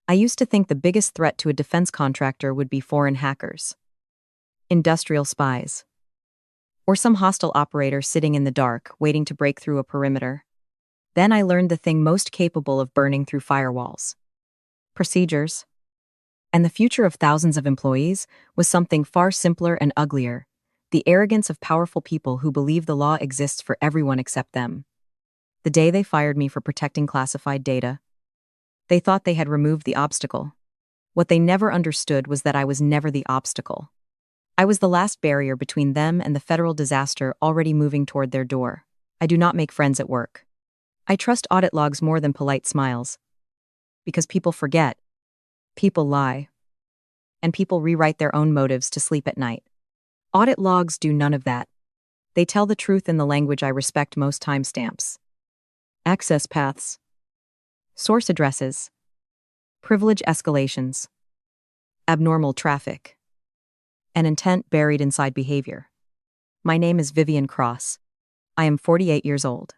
I used to think the biggest threat to a defense contractor would be foreign hackers, industrial spies, or some hostile operator sitting in the dark, waiting to break through a perimeter. Then I learned the thing most capable of burning through firewalls: procedures. And the future of thousands of employees was something far simpler and uglier: the arrogance of powerful people who believe the law exists for everyone except them. The day they fired me for protecting classified data, they thought they had removed the obstacle. What they never understood was that I was never the obstacle. I was the last barrier between them and the federal disaster already moving toward their door. I do not make friends at work. I trust audit logs more than polite smiles. Because people forget. People lie. And people rewrite their own motives to sleep at night. Audit logs do none of that. They tell the truth in the language I respect most: timestamps, access paths, source addresses, privilege escalations, abnormal traffic, and intent buried inside behavior. My name is Vivian Cross. I am 48 years old.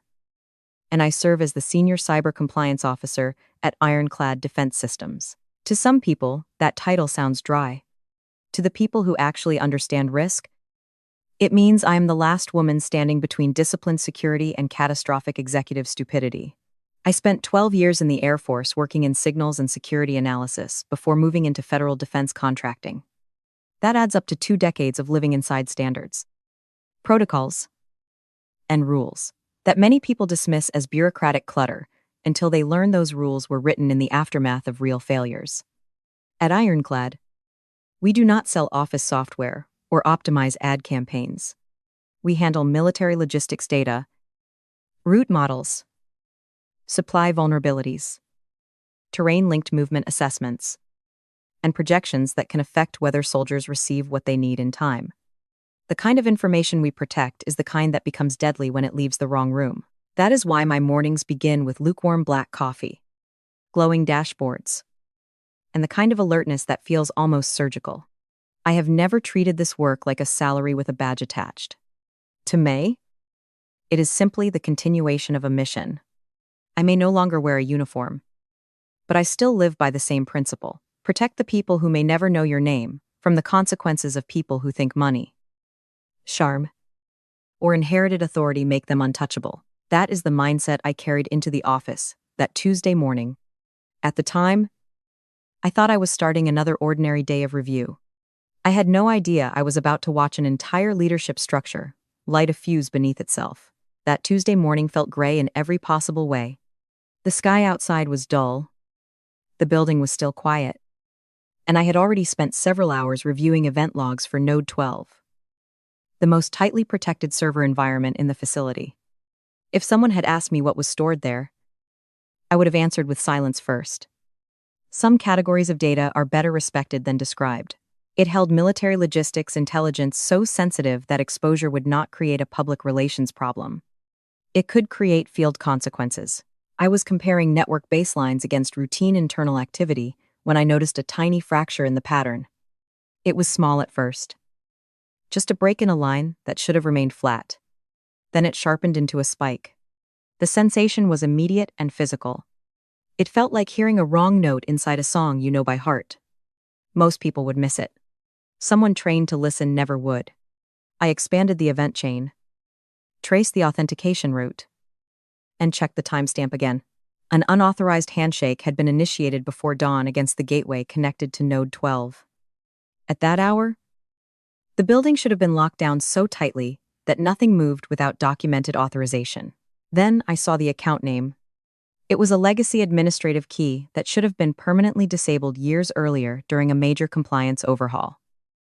And I serve as the Senior Cyber Compliance Officer at Ironclad Defense Systems. To some people, that title sounds dry. To the people who actually understand risk, it means I am the last woman standing between disciplined security and catastrophic executive stupidity. I spent 12 years in the Air Force working in signals and security analysis before moving into federal defense contracting. That adds up to 2 decades of living inside standards, protocols, and rules that many people dismiss as bureaucratic clutter until they learn those rules were written in the aftermath of real failures. At Ironclad, we do not sell office software or optimize ad campaigns. We handle military logistics data, route models, supply vulnerabilities, terrain-linked movement assessments, and projections that can affect whether soldiers receive what they need in time. The kind of information we protect is the kind that becomes deadly when it leaves the wrong room. That is why my mornings begin with lukewarm black coffee, glowing dashboards, and the kind of alertness that feels almost surgical. I have never treated this work like a salary with a badge attached. To me, it is simply the continuation of a mission. I may no longer wear a uniform, but I still live by the same principle: protect the people who may never know your name from the consequences of people who think money, charm, or inherited authority make them untouchable. That is the mindset I carried into the office that Tuesday morning. At the time, I thought I was starting another ordinary day of review. I had no idea I was about to watch an entire leadership structure light a fuse beneath itself. That Tuesday morning felt gray in every possible way. The sky outside was dull. The building was still quiet. And I had already spent several hours reviewing event logs for Node 12, the most tightly protected server environment in the facility. If someone had asked me what was stored there, I would have answered with silence first. Some categories of data are better respected than described. It held military logistics intelligence so sensitive that exposure would not create a public relations problem. It could create field consequences. I was comparing network baselines against routine internal activity when I noticed a tiny fracture in the pattern. It was small at first, just a break in a line that should have remained flat. Then it sharpened into a spike. The sensation was immediate and physical. It felt like hearing a wrong note inside a song you know by heart. Most people would miss it. Someone trained to listen never would. I expanded the event chain, traced the authentication route, and checked the timestamp again. An unauthorized handshake had been initiated before dawn against the gateway connected to Node 12. At that hour, the building should have been locked down so tightly that nothing moved without documented authorization. Then I saw the account name. It was a legacy administrative key that should have been permanently disabled years earlier during a major compliance overhaul.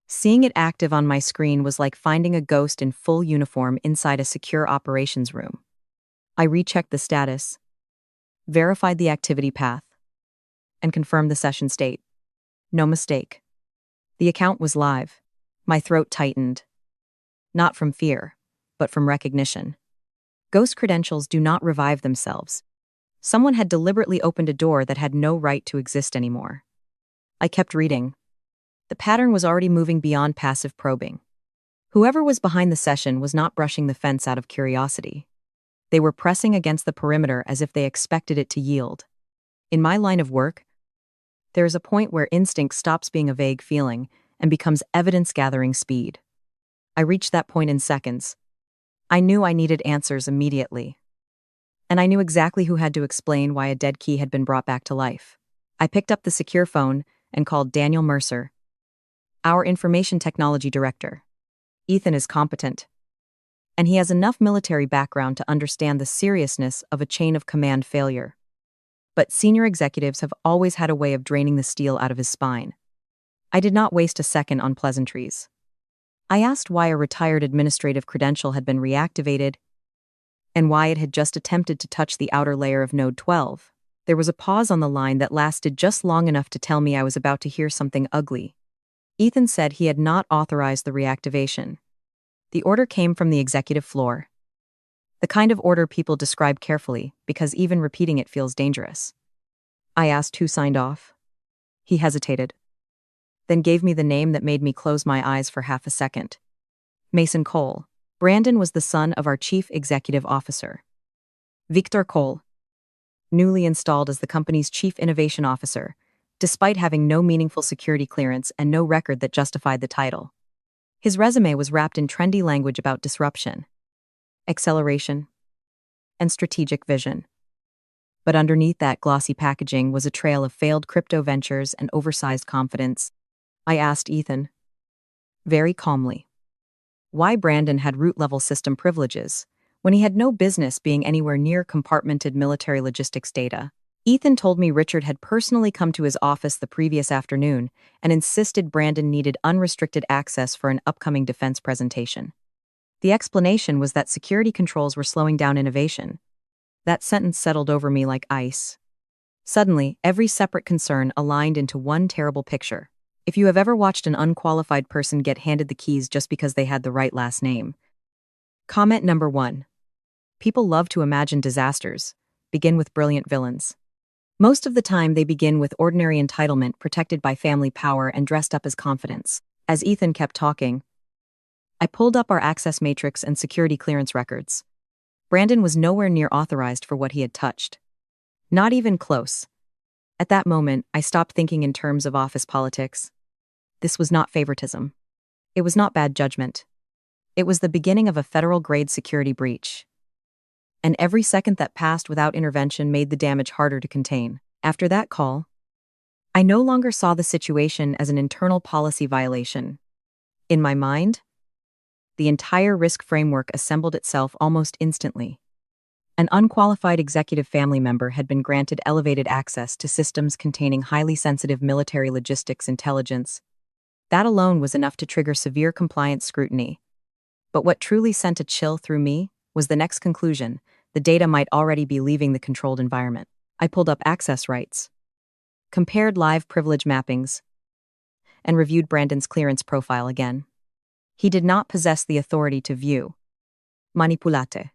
Seeing it active on my screen was like finding a ghost in full uniform inside a secure operations room. I rechecked the status, verified the activity path, and confirmed the session state. No mistake. The account was live. My throat tightened. Not from fear, but from recognition. Ghost credentials do not revive themselves. Someone had deliberately opened a door that had no right to exist anymore. I kept reading. The pattern was already moving beyond passive probing. Whoever was behind the session was not brushing the fence out of curiosity. They were pressing against the perimeter as if they expected it to yield. In my line of work, There is a point where instinct stops being a vague feeling and becomes evidence-gathering speed. I reached that point in seconds. I knew I needed answers immediately. And I knew exactly who had to explain why a dead key had been brought back to life. I picked up the secure phone and called Daniel Mercer, our information technology director. Ethan is competent, and he has enough military background to understand the seriousness of a chain of command failure. But senior executives have always had a way of draining the steel out of his spine. I did not waste a second on pleasantries. I asked why a retired administrative credential had been reactivated and why it had just attempted to touch the outer layer of Node 12. There was a pause on the line that lasted just long enough to tell me I was about to hear something ugly. Ethan said he had not authorized the reactivation. The order came from the executive floor. The kind of order people describe carefully, because even repeating it feels dangerous. I asked who signed off. He hesitated, then gave me the name that made me close my eyes for half a second. Mason Cole. Brandon was the son of our chief executive officer, Victor Cole, newly installed as the company's chief innovation officer, despite having no meaningful security clearance and no record that justified the title. His resume was wrapped in trendy language about disruption, acceleration, and strategic vision. But underneath that glossy packaging was a trail of failed crypto ventures and oversized confidence. I asked Ethan, very calmly, why Brandon had root-level system privileges when he had no business being anywhere near compartmented military logistics data. Ethan told me Richard had personally come to his office the previous afternoon and insisted Brandon needed unrestricted access for an upcoming defense presentation. The explanation was that security controls were slowing down innovation. That sentence settled over me like ice. Suddenly, every separate concern aligned into one terrible picture. If you have ever watched an unqualified person get handed the keys just because they had the right last name. Comment number 1. People love to imagine disasters begin with brilliant villains. Most of the time, they begin with ordinary entitlement protected by family power and dressed up as confidence. As Ethan kept talking, I pulled up our access matrix and security clearance records. Brandon was nowhere near authorized for what he had touched. Not even close. At that moment, I stopped thinking in terms of office politics. This was not favoritism. It was not bad judgment. It was the beginning of a federal-grade security breach. And every second that passed without intervention made the damage harder to contain. After that call, I no longer saw the situation as an internal policy violation. In my mind, the entire risk framework assembled itself almost instantly. An unqualified executive family member had been granted elevated access to systems containing highly sensitive military logistics intelligence. That alone was enough to trigger severe compliance scrutiny. But what truly sent a chill through me was the next conclusion: the data might already be leaving the controlled environment. I pulled up access rights, compared live privilege mappings, and reviewed Brandon's clearance profile again. He did not possess the authority to view, manipulate,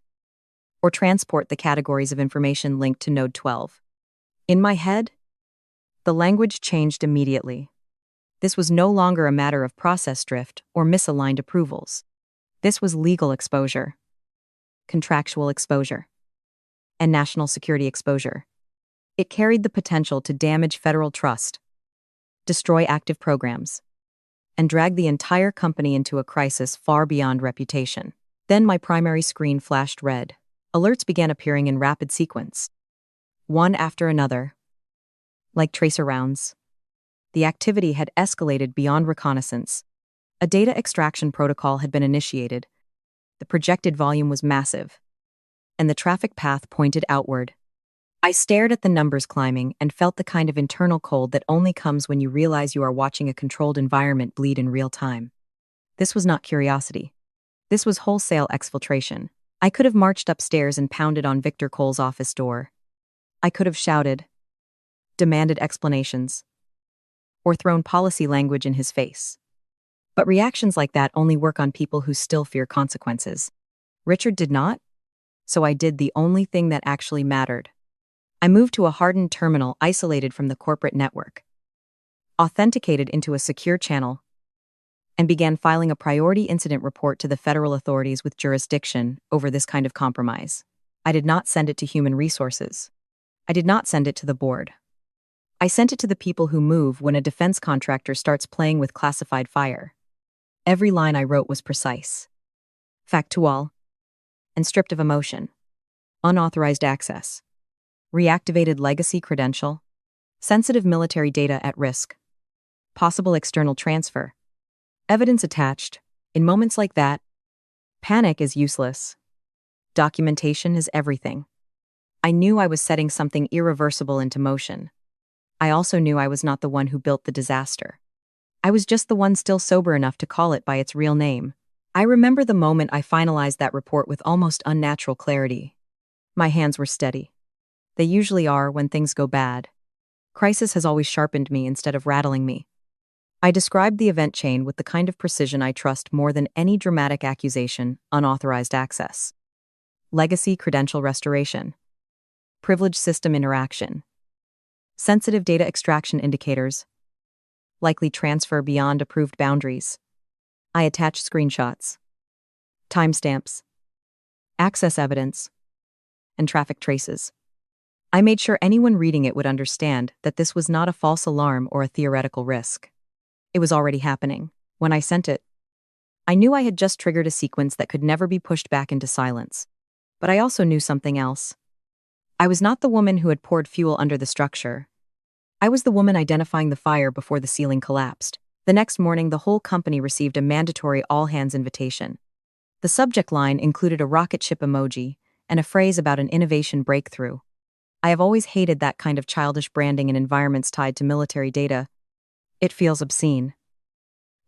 or transport the categories of information linked to Node 12. In my head, the language changed immediately. This was no longer a matter of process drift or misaligned approvals. This was legal exposure, contractual exposure, and national security exposure. It carried the potential to damage federal trust, destroy active programs, and drag the entire company into a crisis far beyond reputation. Then my primary screen flashed red. Alerts began appearing in rapid sequence, one after another, like tracer rounds. The activity had escalated beyond reconnaissance. A data extraction protocol had been initiated. The projected volume was massive, and the traffic path pointed outward. I stared at the numbers climbing and felt the kind of internal cold that only comes when you realize you are watching a controlled environment bleed in real time. This was not curiosity. This was wholesale exfiltration. I could have marched upstairs and pounded on Victor Cole's office door. I could have shouted, demanded explanations, or thrown policy language in his face. But reactions like that only work on people who still fear consequences. Richard did not, so I did the only thing that actually mattered. I moved to a hardened terminal isolated from the corporate network, authenticated into a secure channel, and began filing a priority incident report to the federal authorities with jurisdiction over this kind of compromise. I did not send it to human resources. I did not send it to the board. I sent it to the people who move when a defense contractor starts playing with classified fire. Every line I wrote was precise, factual, and stripped of emotion. Unauthorized access. Reactivated legacy credential. Sensitive military data at risk. Possible external transfer. Evidence attached. In moments like that, panic is useless. Documentation is everything. I knew I was setting something irreversible into motion. I also knew I was not the one who built the disaster. I was just the one still sober enough to call it by its real name. I remember the moment I finalized that report with almost unnatural clarity. My hands were steady. They usually are when things go bad. Crisis has always sharpened me instead of rattling me. I described the event chain with the kind of precision I trust more than any dramatic accusation: unauthorized access, legacy credential restoration, privileged system interaction, sensitive data extraction indicators, likely transfer beyond approved boundaries. I attached screenshots, timestamps, access evidence, and traffic traces. I made sure anyone reading it would understand that this was not a false alarm or a theoretical risk. It was already happening. When I sent it, I knew I had just triggered a sequence that could never be pushed back into silence. But I also knew something else. I was not the woman who had poured fuel under the structure. I was the woman identifying the fire before the ceiling collapsed. The next morning, the whole company received a mandatory all-hands invitation. The subject line included a rocket ship emoji and a phrase about an innovation breakthrough. I have always hated that kind of childish branding in environments tied to military data. It feels obscene.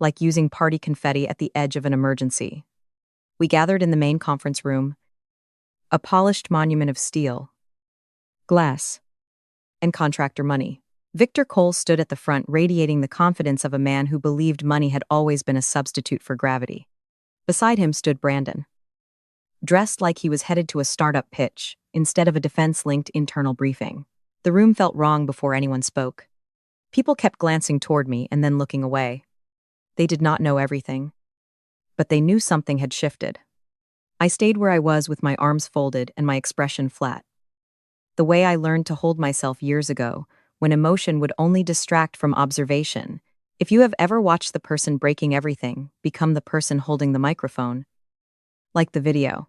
Like using party confetti at the edge of an emergency. We gathered in the main conference room, a polished monument of steel, glass, and contractor money. Victor Cole stood at the front, radiating the confidence of a man who believed money had always been a substitute for gravity. Beside him stood Brandon, dressed like he was headed to a startup pitch instead of a defense-linked internal briefing. The room felt wrong before anyone spoke. People kept glancing toward me and then looking away. They did not know everything, but they knew something had shifted. I stayed where I was with my arms folded and my expression flat. The way I learned to hold myself years ago, when emotion would only distract from observation. If you have ever watched the person breaking everything become the person holding the microphone, like the video.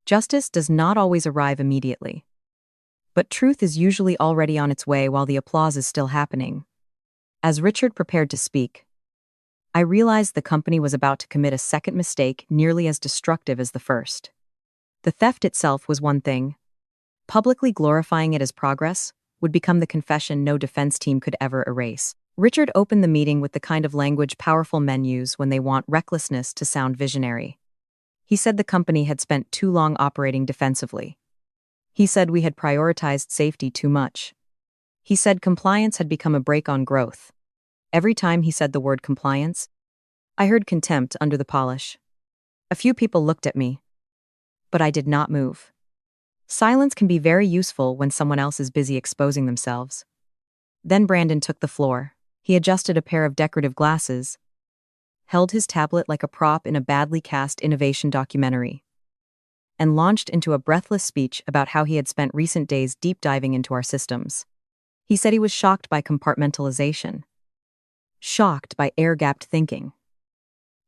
Justice does not always arrive immediately. But truth is usually already on its way while the applause is still happening. As Richard prepared to speak, I realized the company was about to commit a second mistake nearly as destructive as the first. The theft itself was one thing. Publicly glorifying it as progress would become the confession no defense team could ever erase. Richard opened the meeting with the kind of language powerful men use when they want recklessness to sound visionary. He said the company had spent too long operating defensively. He said we had prioritized safety too much. He said compliance had become a brake on growth. Every time he said the word compliance, I heard contempt under the polish. A few people looked at me, but I did not move. Silence can be very useful when someone else is busy exposing themselves. Then Brandon took the floor. He adjusted a pair of decorative glasses, held his tablet like a prop in a badly cast innovation documentary, and launched into a breathless speech about how he had spent recent days deep diving into our systems. He said he was shocked by compartmentalization, shocked by air-gapped thinking,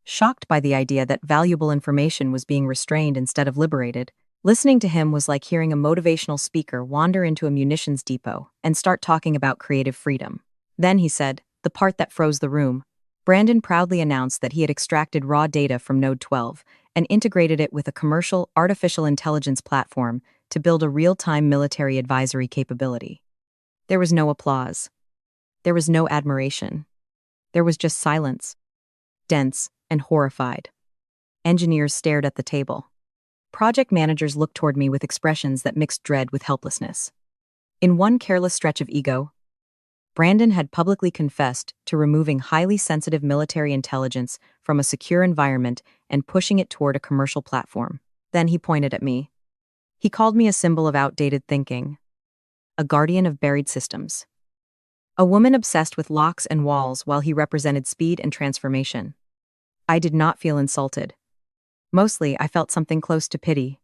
shocked by the idea that valuable information was being restrained instead of liberated. Listening to him was like hearing a motivational speaker wander into a munitions depot and start talking about creative freedom. Then he said, the part that froze the room. Brandon proudly announced that he had extracted raw data from Node 12 and integrated it with a commercial artificial intelligence platform to build a real-time military advisory capability. There was no applause. There was no admiration. There was just silence, dense and horrified. Engineers stared at the table. Project managers looked toward me with expressions that mixed dread with helplessness. In one careless stretch of ego, Brandon had publicly confessed to removing highly sensitive military intelligence from a secure environment and pushing it toward a commercial platform. Then he pointed at me. He called me a symbol of outdated thinking, a guardian of buried systems, a woman obsessed with locks and walls while he represented speed and transformation. I did not feel insulted. Mostly, I felt something close to pity.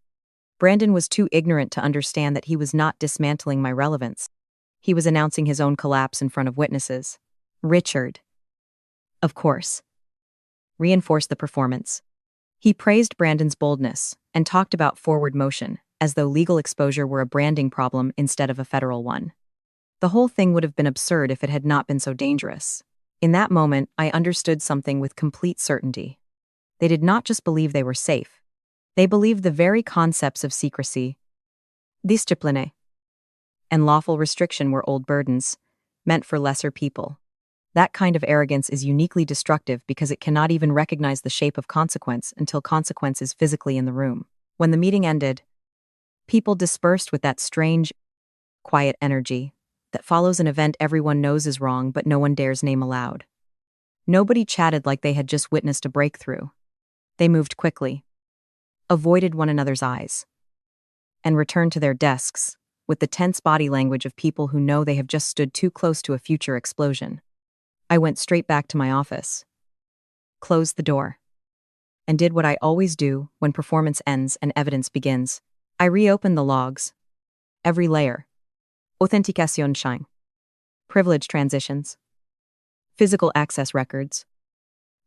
Brandon was too ignorant to understand that he was not dismantling my relevance. He was announcing his own collapse in front of witnesses. Richard, of course, reinforced the performance. He praised Brandon's boldness and talked about forward motion, as though legal exposure were a branding problem instead of a federal one. The whole thing would have been absurd if it had not been so dangerous. In that moment, I understood something with complete certainty. They did not just believe they were safe. They believed the very concepts of secrecy, discipline, and lawful restriction were old burdens, meant for lesser people. That kind of arrogance is uniquely destructive because it cannot even recognize the shape of consequence until consequence is physically in the room. When the meeting ended, people dispersed with that strange, quiet energy that follows an event everyone knows is wrong but no one dares name aloud. Nobody chatted like they had just witnessed a breakthrough. They moved quickly, avoided one another's eyes, and returned to their desks with the tense body language of people who know they have just stood too close to a future explosion. I went straight back to my office, closed the door, and did what I always do when performance ends and evidence begins. I reopened the logs. Every layer. Authentication shine. Privilege transitions. Physical access records.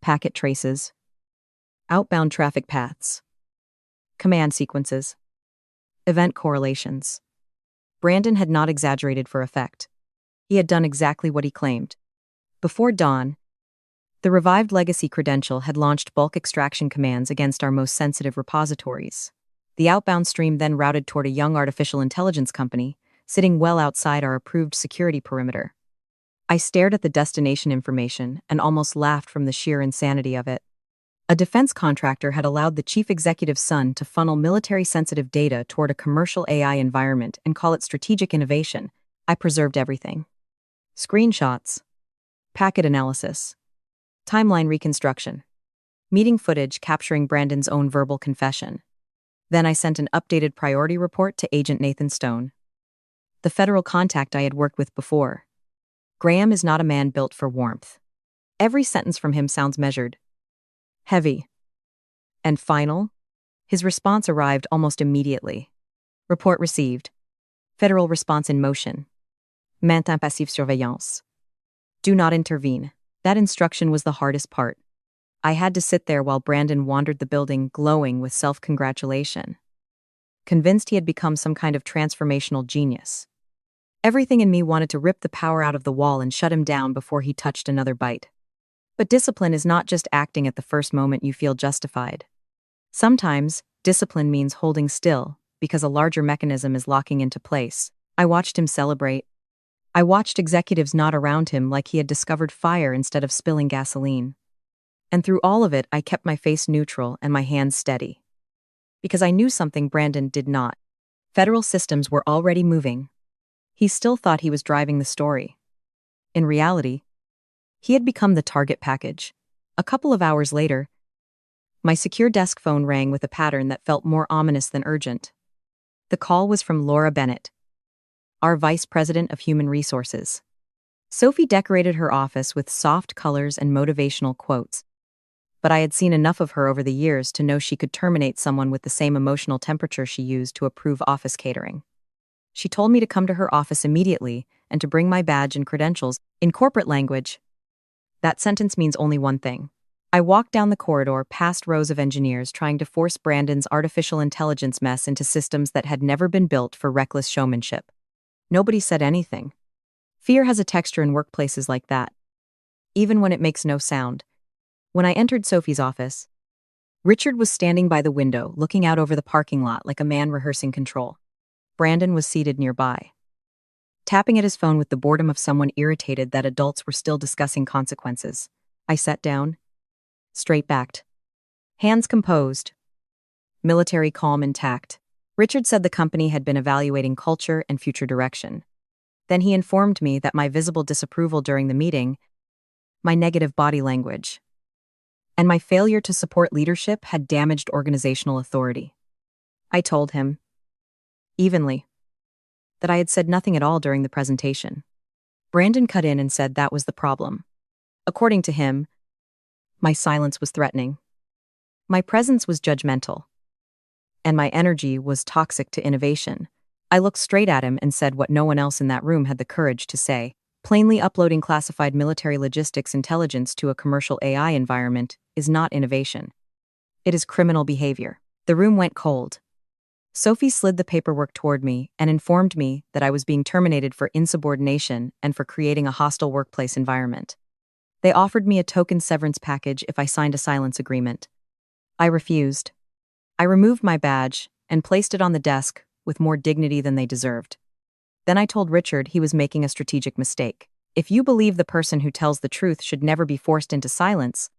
Packet traces. Outbound traffic paths. Command sequences. Event correlations. Brandon had not exaggerated for effect. He had done exactly what he claimed. Before dawn, the revived legacy credential had launched bulk extraction commands against our most sensitive repositories. The outbound stream then routed toward a young artificial intelligence company, sitting well outside our approved security perimeter. I stared at the destination information and almost laughed from the sheer insanity of it. A defense contractor had allowed the chief executive's son to funnel military-sensitive data toward a commercial AI environment and call it strategic innovation. I preserved everything. Screenshots. Packet analysis. Timeline reconstruction. Meeting footage capturing Brandon's own verbal confession. Then I sent an updated priority report to Agent Nathan Stone, the federal contact I had worked with before. Graham is not a man built for warmth. Every sentence from him sounds measured, heavy, and final. His response arrived almost immediately. Report received. Federal response in motion. Maintien passif surveillance. Do not intervene. That instruction was the hardest part. I had to sit there while Brandon wandered the building glowing with self-congratulation, convinced he had become some kind of transformational genius. Everything in me wanted to rip the power out of the wall and shut him down before he touched another bite. But discipline is not just acting at the first moment you feel justified. Sometimes, discipline means holding still, because a larger mechanism is locking into place. I watched him celebrate. I watched executives nod around him like he had discovered fire instead of spilling gasoline. And through all of it, I kept my face neutral and my hands steady. Because I knew something Brandon did not. Federal systems were already moving. He still thought he was driving the story. In reality, he had become the target package. A couple of hours later, my secure desk phone rang with a pattern that felt more ominous than urgent. The call was from Laura Bennett, our Vice President of Human Resources. Sophie decorated her office with soft colors and motivational quotes, but I had seen enough of her over the years to know she could terminate someone with the same emotional temperature she used to approve office catering. She told me to come to her office immediately and to bring my badge and credentials. In corporate language, that sentence means only one thing. I walked down the corridor past rows of engineers trying to force Brandon's artificial intelligence mess into systems that had never been built for reckless showmanship. Nobody said anything. Fear has a texture in workplaces like that, even when it makes no sound. When I entered Sophie's office, Richard was standing by the window, looking out over the parking lot like a man rehearsing control. Brandon was seated nearby, tapping at his phone with the boredom of someone irritated that adults were still discussing consequences. I sat down, straight-backed, hands composed, military calm intact. Richard said the company had been evaluating culture and future direction. Then he informed me that my visible disapproval during the meeting, my negative body language, and my failure to support leadership had damaged organizational authority. I told him, evenly, that I had said nothing at all during the presentation. Brandon cut in and said that was the problem. According to him, my silence was threatening. My presence was judgmental. And my energy was toxic to innovation. I looked straight at him and said what no one else in that room had the courage to say. Plainly uploading classified military logistics intelligence to a commercial AI environment is not innovation. It is criminal behavior. The room went cold. Sophie slid the paperwork toward me and informed me that I was being terminated for insubordination and for creating a hostile workplace environment. They offered me a token severance package if I signed a silence agreement. I refused. I removed my badge and placed it on the desk with more dignity than they deserved. Then I told Richard he was making a strategic mistake. If you believe the person who tells the truth should never be forced into silence,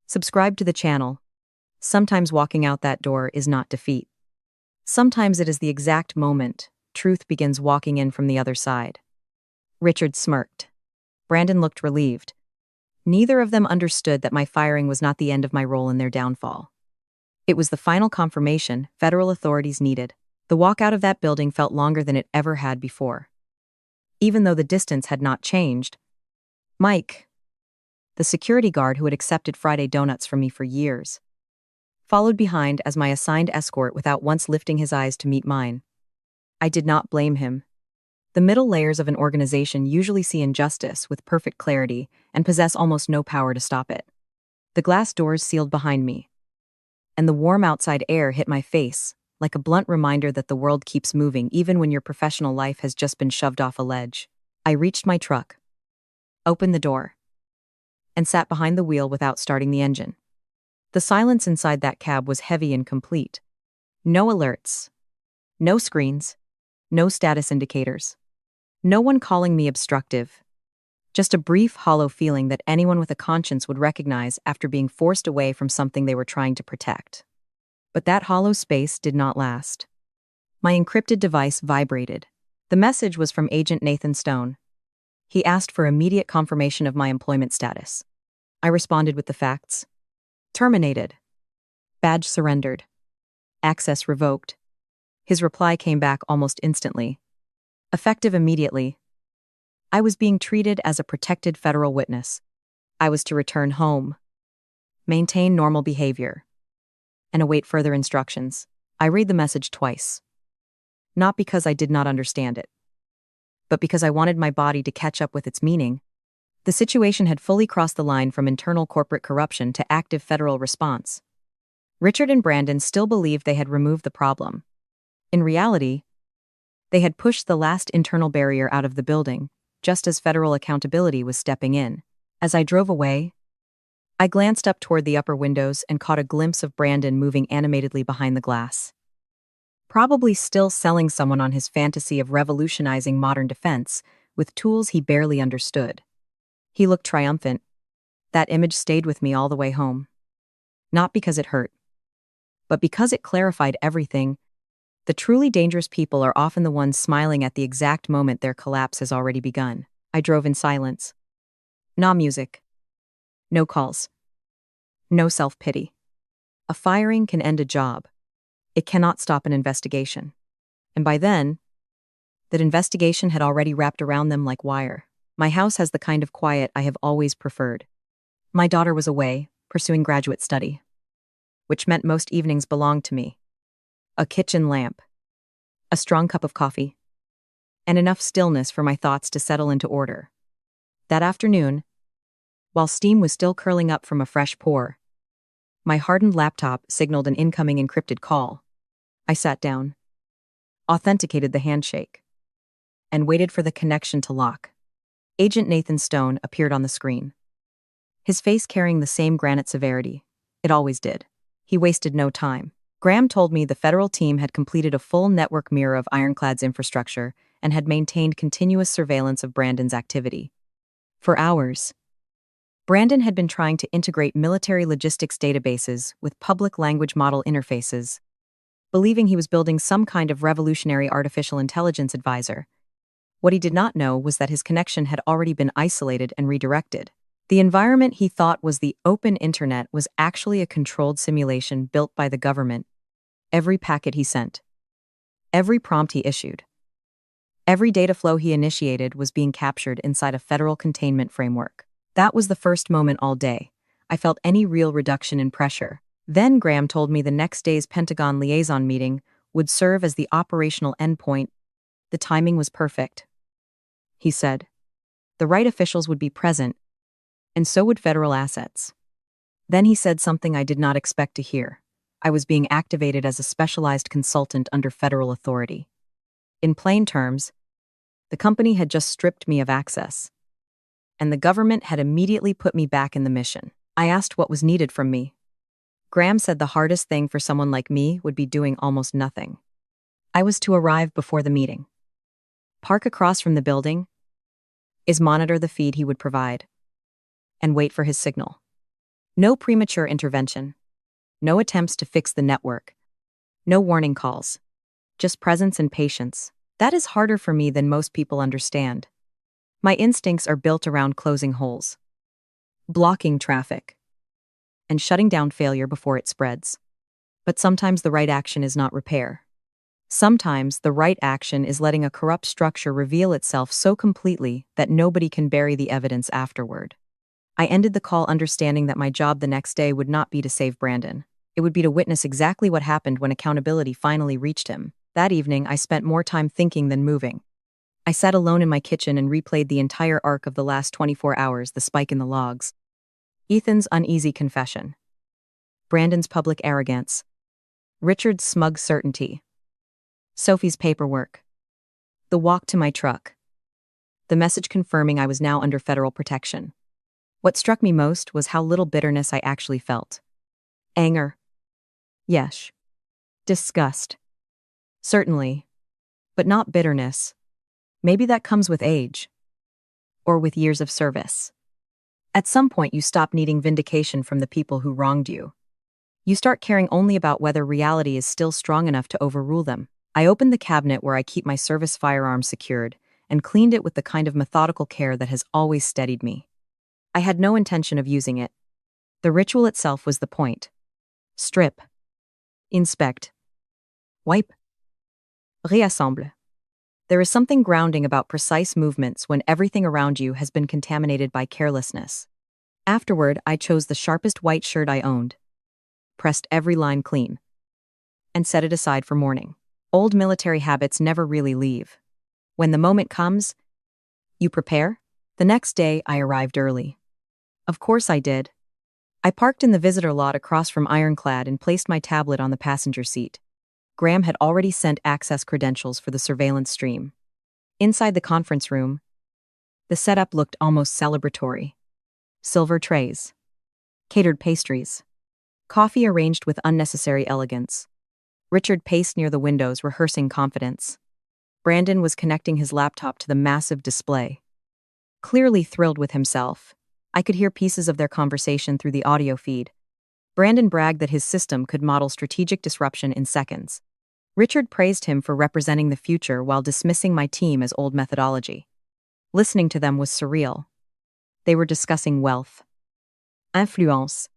subscribe to the channel. Sometimes walking out that door is not defeat. Sometimes it is the exact moment truth begins walking in from the other side. Richard smirked. Brandon looked relieved. Neither of them understood that my firing was not the end of my role in their downfall. It was the final confirmation federal authorities needed. The walk out of that building felt longer than it ever had before. Even though the distance had not changed, Mike, the security guard who had accepted Friday donuts from me for years, followed behind as my assigned escort without once lifting his eyes to meet mine. I did not blame him. The middle layers of an organization usually see injustice with perfect clarity and possess almost no power to stop it. The glass doors sealed behind me, and the warm outside air hit my face, like a blunt reminder that the world keeps moving even when your professional life has just been shoved off a ledge. I reached my truck, opened the door, and sat behind the wheel without starting the engine. The silence inside that cab was heavy and complete. No alerts. No screens. No status indicators. No one calling me obstructive. Just a brief, hollow feeling that anyone with a conscience would recognize after being forced away from something they were trying to protect. But that hollow space did not last. My encrypted device vibrated. The message was from Agent Nathan Stone. He asked for immediate confirmation of my employment status. I responded with the facts. Terminated. Badge surrendered. Access revoked. His reply came back almost instantly. Effective immediately. I was being treated as a protected federal witness. I was to return home, maintain normal behavior, and await further instructions. I read the message twice. Not because I did not understand it, but because I wanted my body to catch up with its meaning. The situation had fully crossed the line from internal corporate corruption to active federal response. Richard and Brandon still believed they had removed the problem. In reality, they had pushed the last internal barrier out of the building, just as federal accountability was stepping in. As I drove away, I glanced up toward the upper windows and caught a glimpse of Brandon moving animatedly behind the glass. Probably still selling someone on his fantasy of revolutionizing modern defense with tools he barely understood. He looked triumphant. That image stayed with me all the way home. Not because it hurt, but because it clarified everything. The truly dangerous people are often the ones smiling at the exact moment their collapse has already begun. I drove in silence. No music. No calls. No self-pity. A firing can end a job. It cannot stop an investigation. And by then, that investigation had already wrapped around them like wire. My house has the kind of quiet I have always preferred. My daughter was away, pursuing graduate study, which meant most evenings belonged to me. A kitchen lamp, a strong cup of coffee, and enough stillness for my thoughts to settle into order. That afternoon, while steam was still curling up from a fresh pour, my hardened laptop signaled an incoming encrypted call. I sat down, authenticated the handshake, and waited for the connection to lock. Agent Nathan Stone appeared on the screen. His face carrying the same granite severity. It always did. He wasted no time. Graham told me the federal team had completed a full network mirror of Ironclad's infrastructure and had maintained continuous surveillance of Brandon's activity. For hours, Brandon had been trying to integrate military logistics databases with public language model interfaces, believing he was building some kind of revolutionary artificial intelligence advisor. What he did not know was that his connection had already been isolated and redirected. The environment he thought was the open internet was actually a controlled simulation built by the government. Every packet he sent, every prompt he issued, every data flow he initiated was being captured inside a federal containment framework. That was the first moment all day I felt any real reduction in pressure. Then Graham told me the next day's Pentagon liaison meeting would serve as the operational endpoint. The timing was perfect, he said. The right officials would be present, and so would federal assets. Then he said something I did not expect to hear. I was being activated as a specialized consultant under federal authority. In plain terms, the company had just stripped me of access, and the government had immediately put me back in the mission. I asked what was needed from me. Graham said the hardest thing for someone like me would be doing almost nothing. I was to arrive before the meeting, park across from the building, monitor the feed he would provide, and wait for his signal. No premature intervention, no attempts to fix the network, no warning calls, just presence and patience. That is harder for me than most people understand. My instincts are built around closing holes, blocking traffic, and shutting down failure before it spreads. But sometimes the right action is not repair. Sometimes the right action is letting a corrupt structure reveal itself so completely that nobody can bury the evidence afterward. I ended the call understanding that my job the next day would not be to save Brandon. It would be to witness exactly what happened when accountability finally reached him. That evening, I spent more time thinking than moving. I sat alone in my kitchen and replayed the entire arc of the last 24 hours, the spike in the logs, Ethan's uneasy confession, Brandon's public arrogance, Richard's smug certainty, Sophie's paperwork, the walk to my truck, the message confirming I was now under federal protection. What struck me most was how little bitterness I actually felt. Anger. Yes. Disgust. Certainly. But not bitterness. Maybe that comes with age. Or with years of service. At some point you stop needing vindication from the people who wronged you. You start caring only about whether reality is still strong enough to overrule them. I opened the cabinet where I keep my service firearm secured and cleaned it with the kind of methodical care that has always steadied me. I had no intention of using it. The ritual itself was the point. Strip. Inspect. Wipe. Reassemble. There is something grounding about precise movements when everything around you has been contaminated by carelessness. Afterward, I chose the sharpest white shirt I owned, pressed every line clean, and set it aside for mourning. Old military habits never really leave. When the moment comes, you prepare. The next day, I arrived early. Of course I did. I parked in the visitor lot across from Ironclad and placed my tablet on the passenger seat. Graham had already sent access credentials for the surveillance stream. Inside the conference room, the setup looked almost celebratory. Silver trays, catered pastries, coffee arranged with unnecessary elegance. Richard paced near the windows, rehearsing confidence. Brandon was connecting his laptop to the massive display. Clearly thrilled with himself, I could hear pieces of their conversation through the audio feed. Brandon bragged that his system could model strategic disruption in seconds. Richard praised him for representing the future while dismissing my team as old methodology. Listening to them was surreal. They were discussing wealth, influence,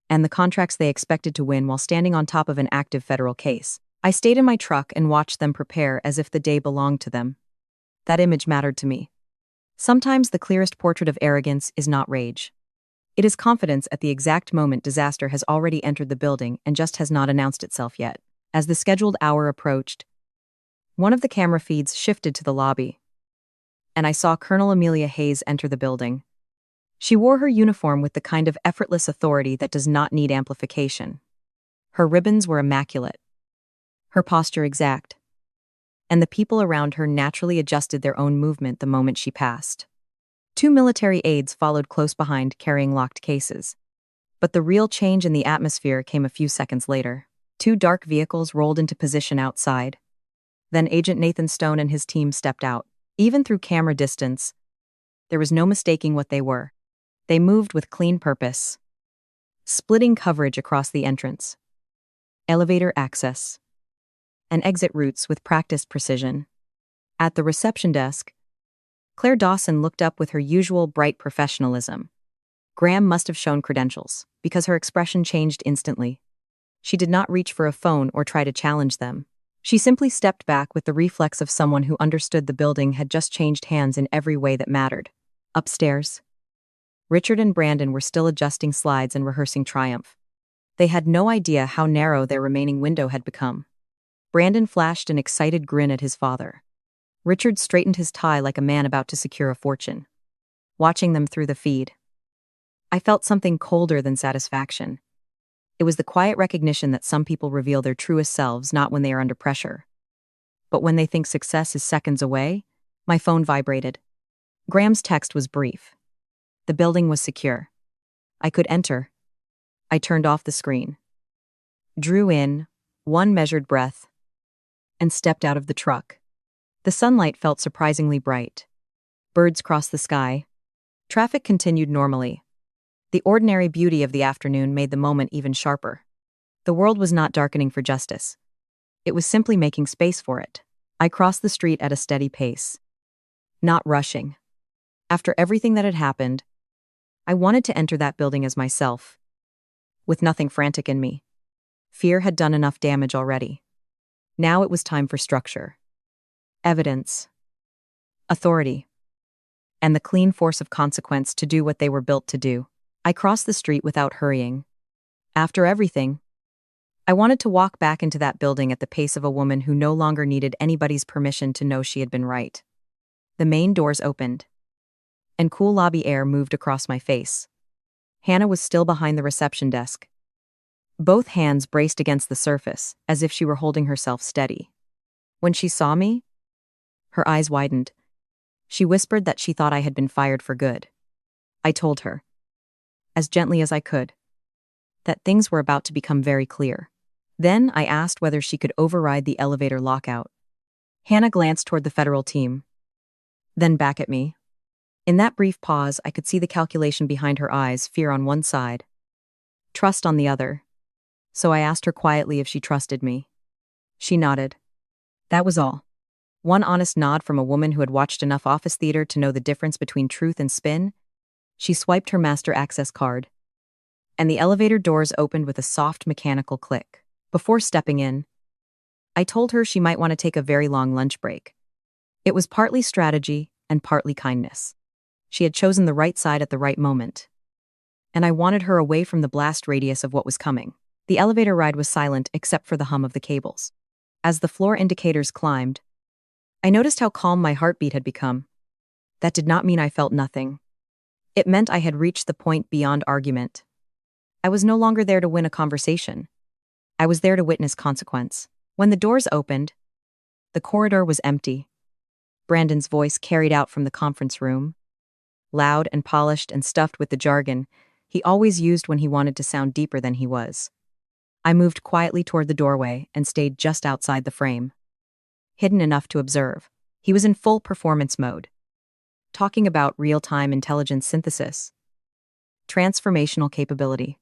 and the contracts they expected to win while standing on top of an active federal case. I stayed in my truck and watched them prepare as if the day belonged to them. That image mattered to me. Sometimes the clearest portrait of arrogance is not rage. It is confidence at the exact moment disaster has already entered the building and just has not announced itself yet. As the scheduled hour approached, one of the camera feeds shifted to the lobby, and I saw Colonel Amelia Hayes enter the building. She wore her uniform with the kind of effortless authority that does not need amplification. Her ribbons were immaculate, her posture exact, and the people around her naturally adjusted their own movement the moment she passed. 2 military aides followed close behind, carrying locked cases. But the real change in the atmosphere came a few seconds later. 2 dark vehicles rolled into position outside. Then Agent Nathan Stone and his team stepped out. Even through camera distance, there was no mistaking what they were. They moved with clean purpose, splitting coverage across the entrance, elevator access, and exit routes with practiced precision. At the reception desk, Claire Dawson looked up with her usual bright professionalism. Graham must have shown credentials, because her expression changed instantly. She did not reach for a phone or try to challenge them. She simply stepped back with the reflex of someone who understood the building had just changed hands in every way that mattered. Upstairs, Richard and Brandon were still adjusting slides and rehearsing triumph. They had no idea how narrow their remaining window had become. Brandon flashed an excited grin at his father. Richard straightened his tie like a man about to secure a fortune. Watching them through the feed, I felt something colder than satisfaction. It was the quiet recognition that some people reveal their truest selves not when they are under pressure, but when they think success is seconds away. My phone vibrated. Graham's text was brief. The building was secure. I could enter. I turned off the screen, drew in one measured breath, and stepped out of the truck. The sunlight felt surprisingly bright. Birds crossed the sky. Traffic continued normally. The ordinary beauty of the afternoon made the moment even sharper. The world was not darkening for justice. It was simply making space for it. I crossed the street at a steady pace, not rushing. After everything that had happened, I wanted to enter that building as myself, with nothing frantic in me. Fear had done enough damage already. Now it was time for structure, evidence, authority, and the clean force of consequence to do what they were built to do. I crossed the street without hurrying. After everything, I wanted to walk back into that building at the pace of a woman who no longer needed anybody's permission to know she had been right. The main doors opened, and cool lobby air moved across my face. Hannah was still behind the reception desk, both hands braced against the surface, as if she were holding herself steady. When she saw me, her eyes widened. She whispered that she thought I had been fired for good. I told her, as gently as I could, that things were about to become very clear. Then I asked whether she could override the elevator lockout. Hannah glanced toward the federal team, then back at me. In that brief pause, I could see the calculation behind her eyes, fear on one side, trust on the other. So I asked her quietly if she trusted me. She nodded. That was all. One honest nod from a woman who had watched enough office theater to know the difference between truth and spin. She swiped her master access card, and the elevator doors opened with a soft mechanical click. Before stepping in, I told her she might want to take a very long lunch break. It was partly strategy and partly kindness. She had chosen the right side at the right moment, and I wanted her away from the blast radius of what was coming. The elevator ride was silent except for the hum of the cables. As the floor indicators climbed, I noticed how calm my heartbeat had become. That did not mean I felt nothing. It meant I had reached the point beyond argument. I was no longer there to win a conversation. I was there to witness consequence. When the doors opened, the corridor was empty. Brandon's voice carried out from the conference room, loud and polished and stuffed with the jargon he always used when he wanted to sound deeper than he was. I moved quietly toward the doorway and stayed just outside the frame, hidden enough to observe. He was in full performance mode, talking about real-time intelligence synthesis, transformational capability,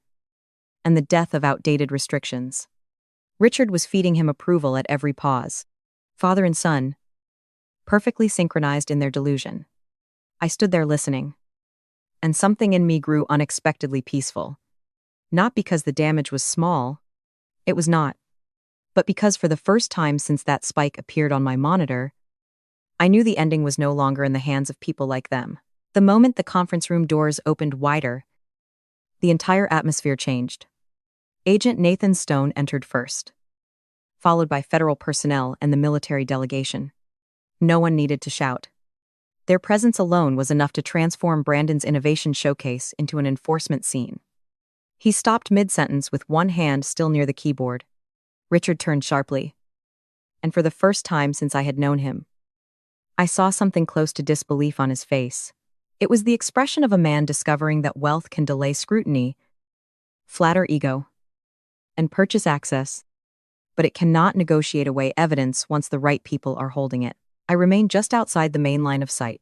and the death of outdated restrictions. Richard was feeding him approval at every pause. Father and son, perfectly synchronized in their delusion. I stood there listening, and something in me grew unexpectedly peaceful. Not because the damage was small, it was not, but because for the first time since that spike appeared on my monitor, I knew the ending was no longer in the hands of people like them. The moment the conference room doors opened wider, the entire atmosphere changed. Agent Nathan Stone entered first, followed by federal personnel and the military delegation. No one needed to shout. Their presence alone was enough to transform Brandon's innovation showcase into an enforcement scene. He stopped mid-sentence with one hand still near the keyboard. Richard turned sharply, and for the first time since I had known him, I saw something close to disbelief on his face. It was the expression of a man discovering that wealth can delay scrutiny, flatter ego, and purchase access, but it cannot negotiate away evidence once the right people are holding it. I remained just outside the main line of sight,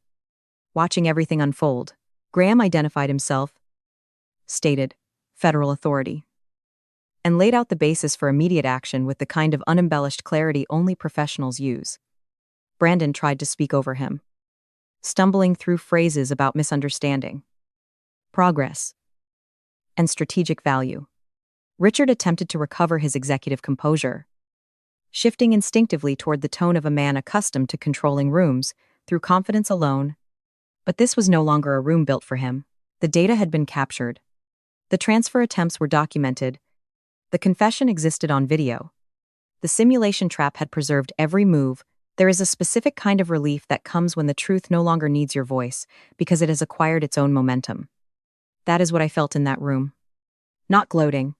watching everything unfold. Graham identified himself, stated, federal authority, and laid out the basis for immediate action with the kind of unembellished clarity only professionals use. Brandon tried to speak over him, stumbling through phrases about misunderstanding, progress, and strategic value. Richard attempted to recover his executive composure, shifting instinctively toward the tone of a man accustomed to controlling rooms through confidence alone. But this was no longer a room built for him. The data had been captured. The transfer attempts were documented. The confession existed on video. The simulation trap had preserved every move. There is a specific kind of relief that comes when the truth no longer needs your voice, because it has acquired its own momentum. That is what I felt in that room. Not gloating.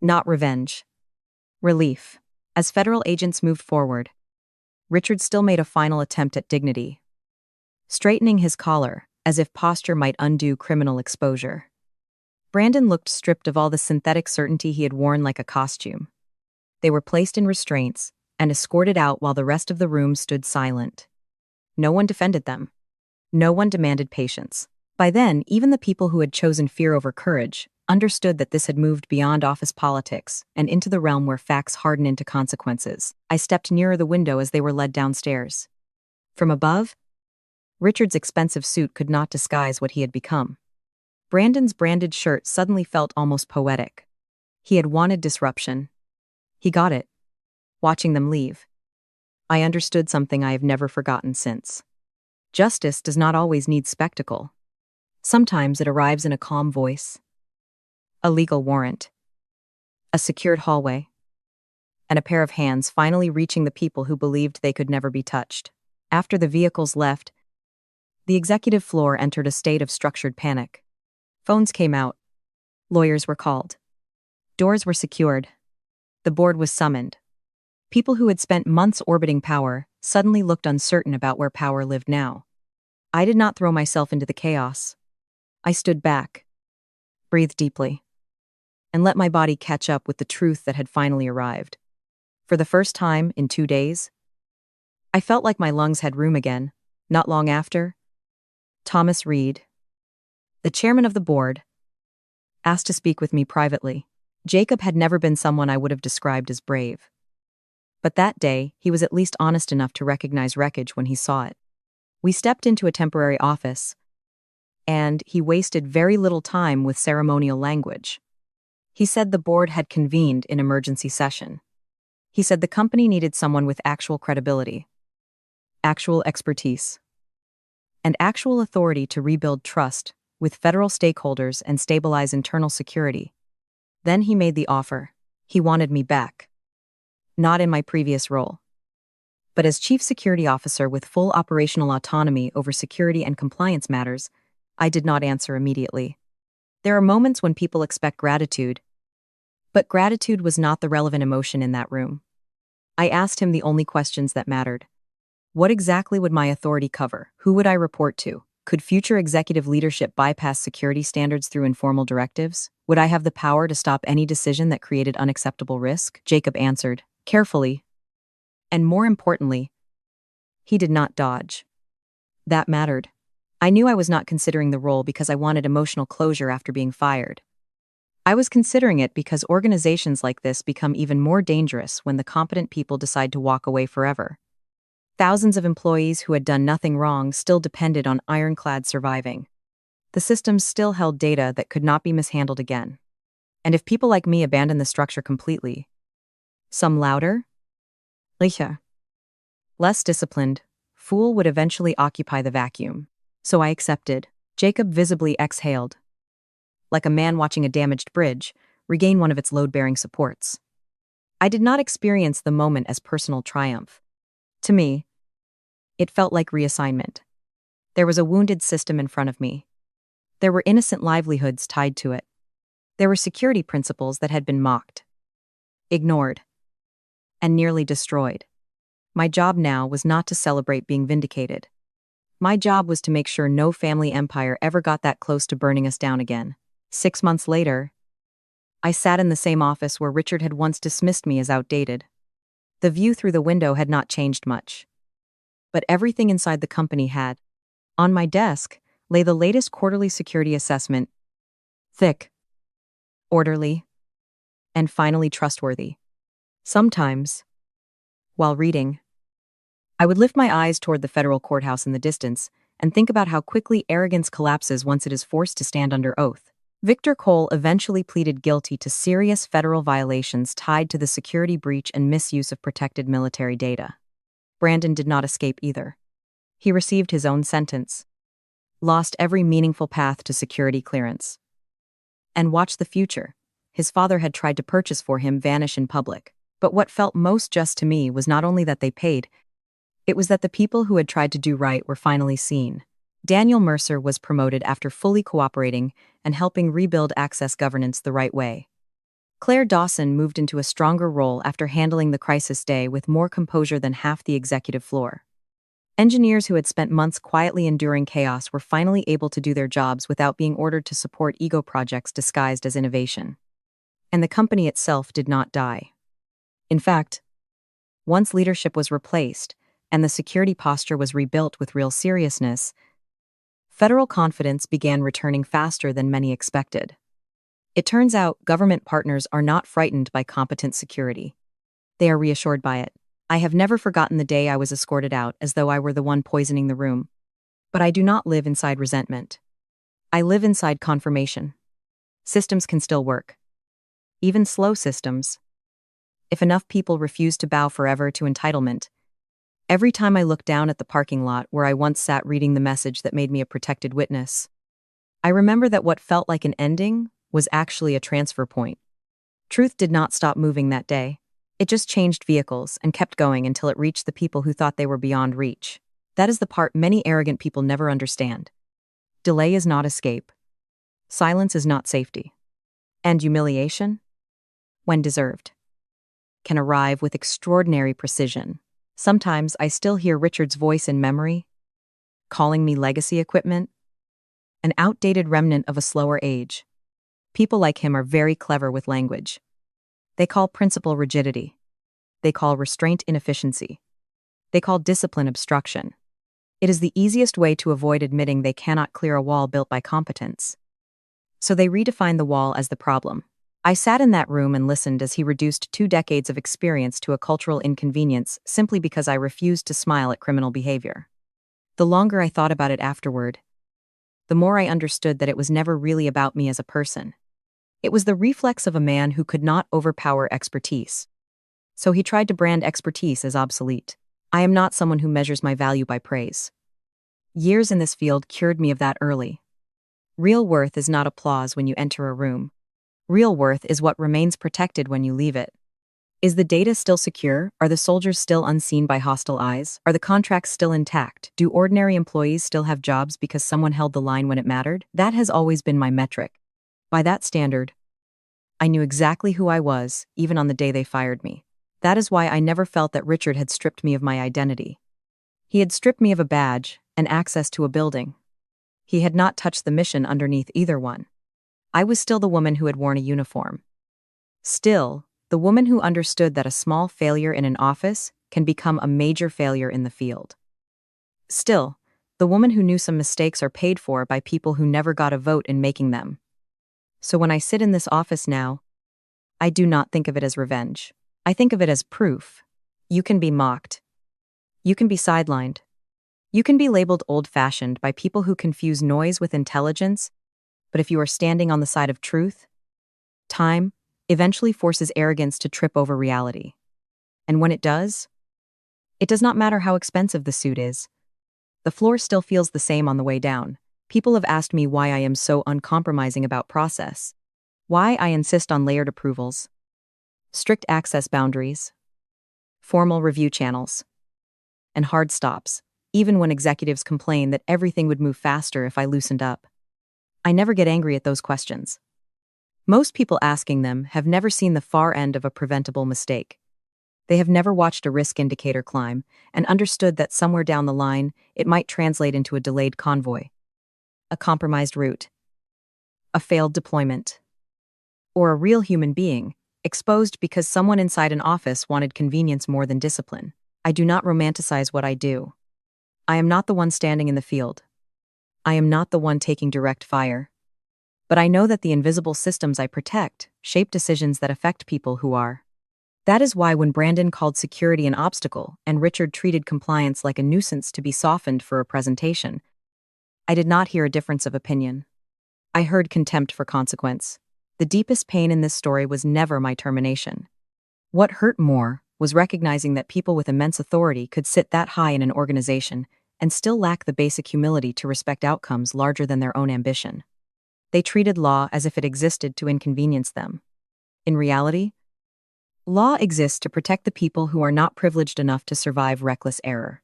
Not revenge. Relief. As federal agents moved forward, Richard still made a final attempt at dignity, straightening his collar, as if posture might undo criminal exposure. Brandon looked stripped of all the synthetic certainty he had worn like a costume. They were placed in restraints and escorted out while the rest of the room stood silent. No one defended them. No one demanded patience. By then, even the people who had chosen fear over courage understood that this had moved beyond office politics and into the realm where facts harden into consequences. I stepped nearer the window as they were led downstairs. From above, Richard's expensive suit could not disguise what he had become. Brandon's branded shirt suddenly felt almost poetic. He had wanted disruption. He got it. Watching them leave, I understood something I have never forgotten since. Justice does not always need spectacle. Sometimes it arrives in a calm voice, a legal warrant, a secured hallway, and a pair of hands finally reaching the people who believed they could never be touched. After the vehicles left, the executive floor entered a state of structured panic. Phones came out. Lawyers were called. Doors were secured. The board was summoned. People who had spent months orbiting power suddenly looked uncertain about where power lived now. I did not throw myself into the chaos. I stood back, breathed deeply, and let my body catch up with the truth that had finally arrived. For the first time in 2 days, I felt like my lungs had room again. Not long after, Thomas Reed, the chairman of the board, asked to speak with me privately. Jacob had never been someone I would have described as brave. But that day, he was at least honest enough to recognize wreckage when he saw it. We stepped into a temporary office, and he wasted very little time with ceremonial language. He said the board had convened in emergency session. He said the company needed someone with actual credibility, actual expertise, and actual authority to rebuild trust with federal stakeholders and stabilize internal security. Then he made the offer. He wanted me back. Not in my previous role, but as chief security officer with full operational autonomy over security and compliance matters. I did not answer immediately. There are moments when people expect gratitude, but gratitude was not the relevant emotion in that room. I asked him the only questions that mattered. What exactly would my authority cover? Who would I report to? Could future executive leadership bypass security standards through informal directives? Would I have the power to stop any decision that created unacceptable risk? Jacob answered, carefully. And more importantly, he did not dodge. That mattered. I knew I was not considering the role because I wanted emotional closure after being fired. I was considering it because organizations like this become even more dangerous when the competent people decide to walk away forever. Thousands of employees who had done nothing wrong still depended on ironclad surviving. The systems still held data that could not be mishandled again. And if people like me abandoned the structure completely, some louder, less disciplined, fool would eventually occupy the vacuum. So I accepted. Jacob visibly exhaled, like a man watching a damaged bridge regain one of its load-bearing supports. I did not experience the moment as personal triumph. To me, it felt like reassignment. There was a wounded system in front of me. There were innocent livelihoods tied to it. There were security principles that had been mocked, ignored, and nearly destroyed. My job now was not to celebrate being vindicated. My job was to make sure no family empire ever got that close to burning us down again. 6 months later, I sat in the same office where Richard had once dismissed me as outdated. The view through the window had not changed much, but everything inside the company had. On my desk lay the latest quarterly security assessment, thick, orderly, and finally trustworthy. Sometimes, while reading, I would lift my eyes toward the federal courthouse in the distance and think about how quickly arrogance collapses once it is forced to stand under oath. Victor Cole eventually pleaded guilty to serious federal violations tied to the security breach and misuse of protected military data. Brandon did not escape either. He received his own sentence, lost every meaningful path to security clearance, and watched the future his father had tried to purchase for him vanish in public. But what felt most just to me was not only that they paid, it was that the people who had tried to do right were finally seen. Daniel Mercer was promoted after fully cooperating and helping rebuild access governance the right way. Claire Dawson moved into a stronger role after handling the crisis day with more composure than half the executive floor. Engineers who had spent months quietly enduring chaos were finally able to do their jobs without being ordered to support ego projects disguised as innovation. And the company itself did not die. In fact, once leadership was replaced and the security posture was rebuilt with real seriousness, federal confidence began returning faster than many expected. It turns out government partners are not frightened by competent security. They are reassured by it. I have never forgotten the day I was escorted out as though I were the one poisoning the room. But I do not live inside resentment. I live inside confirmation. Systems can still work. Even slow systems. If enough people refuse to bow forever to entitlement. Every time I look down at the parking lot where I once sat reading the message that made me a protected witness, I remember that what felt like an ending was actually a transfer point. Truth did not stop moving that day. It just changed vehicles and kept going until it reached the people who thought they were beyond reach. That is the part many arrogant people never understand. Delay is not escape. Silence is not safety. And humiliation, when deserved, can arrive with extraordinary precision. Sometimes I still hear Richard's voice in memory, calling me legacy equipment, an outdated remnant of a slower age. People like him are very clever with language. They call principle rigidity. They call restraint inefficiency. They call discipline obstruction. It is the easiest way to avoid admitting they cannot clear a wall built by competence. So they redefine the wall as the problem. I sat in that room and listened as he reduced 2 decades of experience to a cultural inconvenience simply because I refused to smile at criminal behavior. The longer I thought about it afterward, the more I understood that it was never really about me as a person. It was the reflex of a man who could not overpower expertise. So he tried to brand expertise as obsolete. I am not someone who measures my value by praise. Years in this field cured me of that early. Real worth is not applause when you enter a room. Real worth is what remains protected when you leave it. Is the data still secure? Are the soldiers still unseen by hostile eyes? Are the contracts still intact? Do ordinary employees still have jobs because someone held the line when it mattered? That has always been my metric. By that standard, I knew exactly who I was, even on the day they fired me. That is why I never felt that Richard had stripped me of my identity. He had stripped me of a badge and access to a building. He had not touched the mission underneath either one. I was still the woman who had worn a uniform. Still, the woman who understood that a small failure in an office can become a major failure in the field. Still, the woman who knew some mistakes are paid for by people who never got a vote in making them. So when I sit in this office now, I do not think of it as revenge. I think of it as proof. You can be mocked. You can be sidelined. You can be labeled old-fashioned by people who confuse noise with intelligence, but if you are standing on the side of truth, time eventually forces arrogance to trip over reality. And when it does not matter how expensive the suit is. The floor still feels the same on the way down. People have asked me why I am so uncompromising about process, why I insist on layered approvals, strict access boundaries, formal review channels, and hard stops, even when executives complain that everything would move faster if I loosened up. I never get angry at those questions. Most people asking them have never seen the far end of a preventable mistake. They have never watched a risk indicator climb and understood that somewhere down the line, it might translate into a delayed convoy, a compromised route, a failed deployment, or a real human being, exposed because someone inside an office wanted convenience more than discipline. I do not romanticize what I do. I am not the one standing in the field. I am not the one taking direct fire. But I know that the invisible systems I protect shape decisions that affect people who are. That is why when Brandon called security an obstacle and Richard treated compliance like a nuisance to be softened for a presentation, I did not hear a difference of opinion. I heard contempt for consequence. The deepest pain in this story was never my termination. What hurt more was recognizing that people with immense authority could sit that high in an organization and still lack the basic humility to respect outcomes larger than their own ambition. They treated law as if it existed to inconvenience them. In reality, Law exists to protect the people who are not privileged enough to survive reckless error.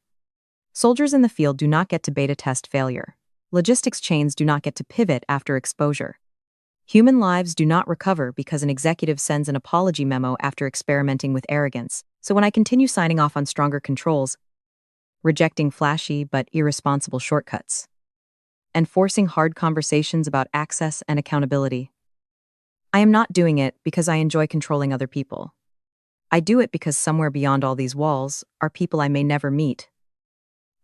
Soldiers in the field do not get to beta test failure. Logistics chains do not get to pivot after exposure. Human lives do not recover because an executive sends an apology memo after experimenting with arrogance. So when I continue signing off on stronger controls, rejecting flashy but irresponsible shortcuts, and forcing hard conversations about access and accountability, I am not doing it because I enjoy controlling other people. I do it because somewhere beyond all these walls are people I may never meet.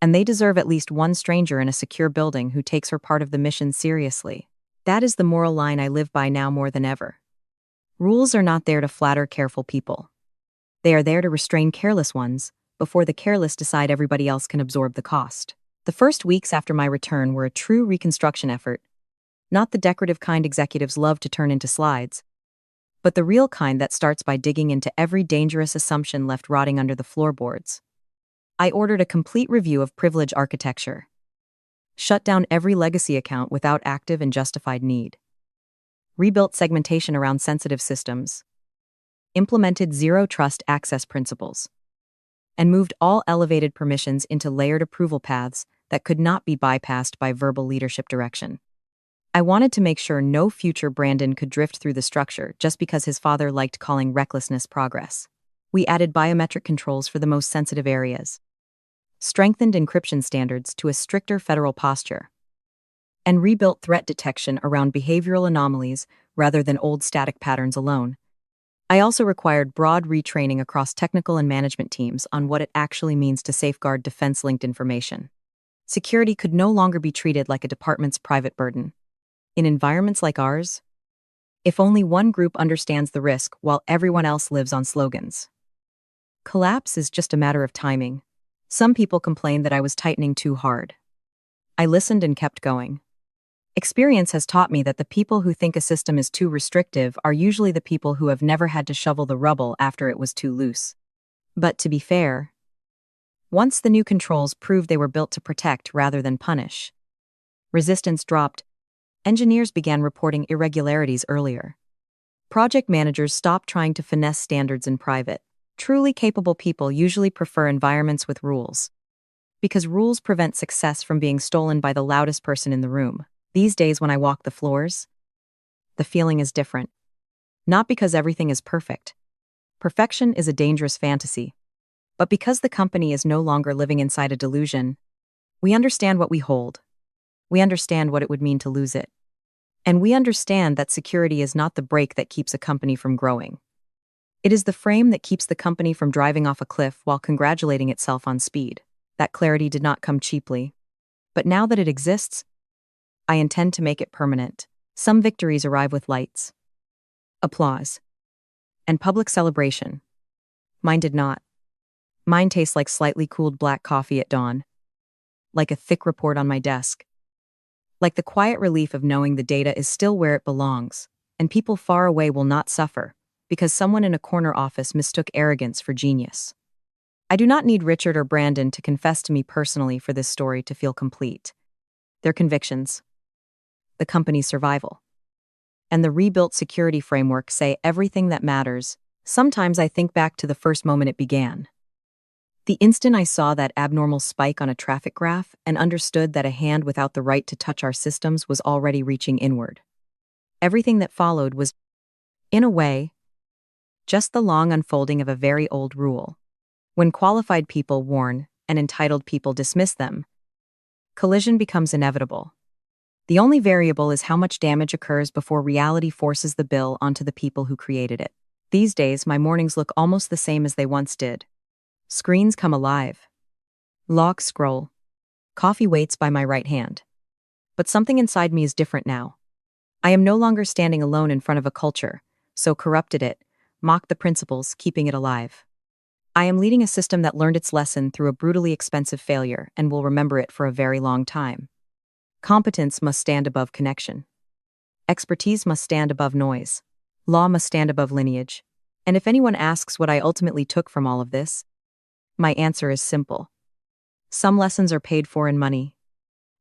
And they deserve at least one stranger in a secure building who takes her part of the mission seriously. That is the moral line I live by now more than ever. Rules are not there to flatter careful people. They are there to restrain careless ones, before the careless decide everybody else can absorb the cost. The first weeks after my return were a true reconstruction effort, not the decorative kind executives love to turn into slides, but the real kind that starts by digging into every dangerous assumption left rotting under the floorboards. I ordered a complete review of privilege architecture. Shut down every legacy account without active and justified need. Rebuilt segmentation around sensitive systems. Implemented zero-trust access principles. And moved all elevated permissions into layered approval paths that could not be bypassed by verbal leadership direction. I wanted to make sure no future Brandon could drift through the structure just because his father liked calling recklessness progress. We added biometric controls for the most sensitive areas, strengthened encryption standards to a stricter federal posture, and rebuilt threat detection around behavioral anomalies rather than old static patterns alone. I also required broad retraining across technical and management teams on what it actually means to safeguard defense-linked information. Security could no longer be treated like a department's private burden. In environments like ours, if only one group understands the risk while everyone else lives on slogans, collapse is just a matter of timing. Some people complained that I was tightening too hard. I listened and kept going. Experience has taught me that the people who think a system is too restrictive are usually the people who have never had to shovel the rubble after it was too loose. But to be fair, once the new controls proved they were built to protect rather than punish, resistance dropped. Engineers began reporting irregularities earlier. Project managers stopped trying to finesse standards in private. Truly capable people usually prefer environments with rules, because rules prevent success from being stolen by the loudest person in the room. These days when I walk the floors, the feeling is different. Not because everything is perfect. Perfection is a dangerous fantasy. But because the company is no longer living inside a delusion, we understand what we hold. We understand what it would mean to lose it. And we understand that security is not the brake that keeps a company from growing. It is the frame that keeps the company from driving off a cliff while congratulating itself on speed. That clarity did not come cheaply. But now that it exists, I intend to make it permanent. Some victories arrive with lights, applause, and public celebration. Mine did not. Mine tastes like slightly cooled black coffee at dawn, like a thick report on my desk, like the quiet relief of knowing the data is still where it belongs, and people far away will not suffer, because someone in a corner office mistook arrogance for genius. I do not need Richard or Brandon to confess to me personally for this story to feel complete. Their convictions, the company's survival, and the rebuilt security framework say everything that matters. Sometimes I think back to the first moment it began. The instant I saw that abnormal spike on a traffic graph and understood that a hand without the right to touch our systems was already reaching inward. Everything that followed was, in a way, just the long unfolding of a very old rule. When qualified people warn and entitled people dismiss them, collision becomes inevitable. The only variable is how much damage occurs before reality forces the bill onto the people who created it. These days, my mornings look almost the same as they once did. Screens come alive. Locks scroll. Coffee waits by my right hand. But something inside me is different now. I am no longer standing alone in front of a culture, so corrupted it, mocked the principles, keeping it alive. I am leading a system that learned its lesson through a brutally expensive failure and will remember it for a very long time. Competence must stand above connection. Expertise must stand above noise. Law must stand above lineage. And if anyone asks what I ultimately took from all of this, my answer is simple. Some lessons are paid for in money.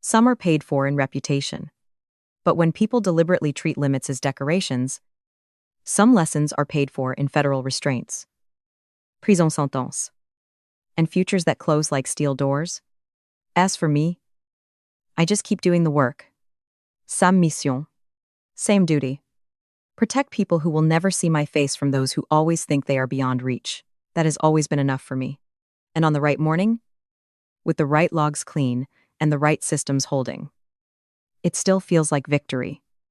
Some are paid for in reputation. But when people deliberately treat limits as decorations, Some lessons are paid for in federal restraints, prison sentence, and futures that close like steel doors. As for me, I just keep doing the work. Sam mission. Same duty. Protect people who will never see my face from those who always think they are beyond reach. That has always been enough for me. And on the right morning, with the right logs clean and the right systems holding, it still feels like victory.